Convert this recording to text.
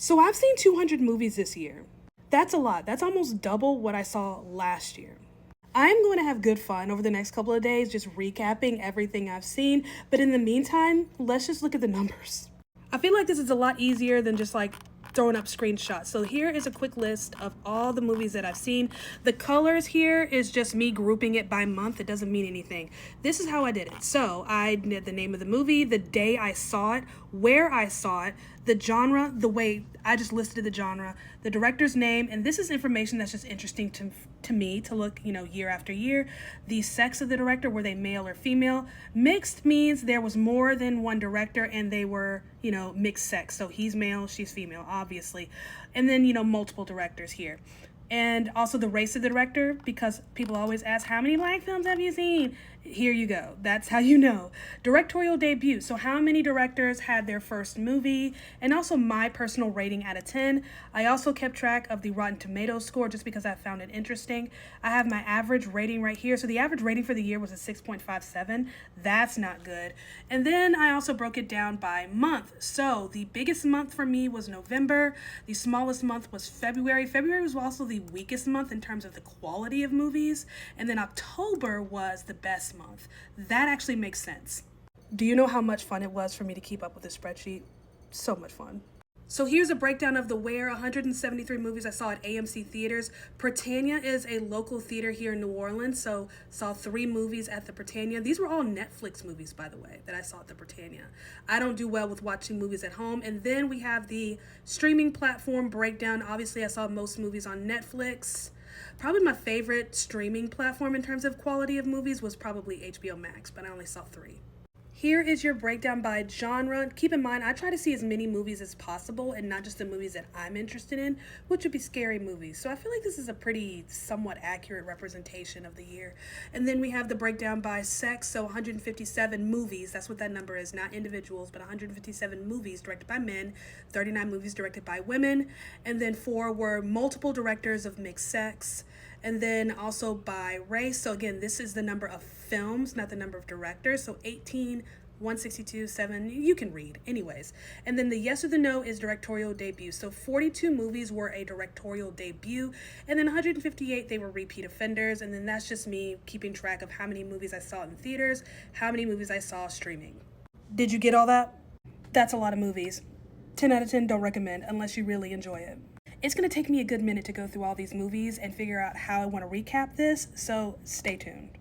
So I've seen 200 movies this year. That's a lot. That's almost double what I saw last year. I'm going to have good fun over the next couple of days just recapping everything I've seen, but in the meantime, let's just look at the numbers. I feel like this is a lot easier than just like throwing up screenshots. So here is a quick list of all the movies that I've seen. The colors here is just me grouping it by month. It doesn't mean anything. This is how I did it. So I did the name of the movie, the day I saw it, where I saw it, the genre, the way I just listed the genre, the director's name, and this is information that's just interesting to me to look, year after year. The sex of the director, were they male or female? Mixed means there was more than one director and they were, mixed sex. So he's male, she's female, obviously. And then, multiple directors here. And also the race of the director, because people always ask, how many black films have you seen? Here you go. That's how you know. Directorial debut. So how many directors had their first movie? And also my personal rating out of 10. I also kept track of the Rotten Tomatoes score just because I found it interesting. I have my average rating right here. So the average rating for the year was a 6.57. That's not good. And then I also broke it down by month. So the biggest month for me was November. The smallest month was February. February was also the weakest month in terms of the quality of movies. And then October was the best month. That actually makes sense. Do you know how much fun it was for me to keep up with this spreadsheet? So much fun. So here's a breakdown of the 173 movies I saw at AMC theaters. Britannia is a local theater here in New Orleans, so saw 3 movies at the Britannia. These were all Netflix movies, by the way, that I saw at the Britannia. I don't do well with watching movies at home. And then we have the streaming platform breakdown. Obviously, I saw most movies on Netflix. Probably my favorite streaming platform in terms of quality of movies was probably HBO Max, but I only saw 3. Here is your breakdown by genre. Keep in mind, I try to see as many movies as possible and not just the movies that I'm interested in, which would be scary movies. So I feel like this is a pretty somewhat accurate representation of the year. And then we have the breakdown by sex. So 157 movies, that's what that number is, not individuals, but 157 movies directed by men, 39 movies directed by women, and then 4 were multiple directors of mixed sex. And then also by race. So again, this is the number of films, not the number of directors. So 18, 162, 7, you can read. Anyways. And then the yes or the no is directorial debut. So 42 movies were a directorial debut. And then 158, they were repeat offenders. And then that's just me keeping track of how many movies I saw in theaters, how many movies I saw streaming. Did you get all that? That's a lot of movies. 10 out of 10, don't recommend unless you really enjoy it. It's going to take me a good minute to go through all these movies and figure out how I want to recap this, so stay tuned.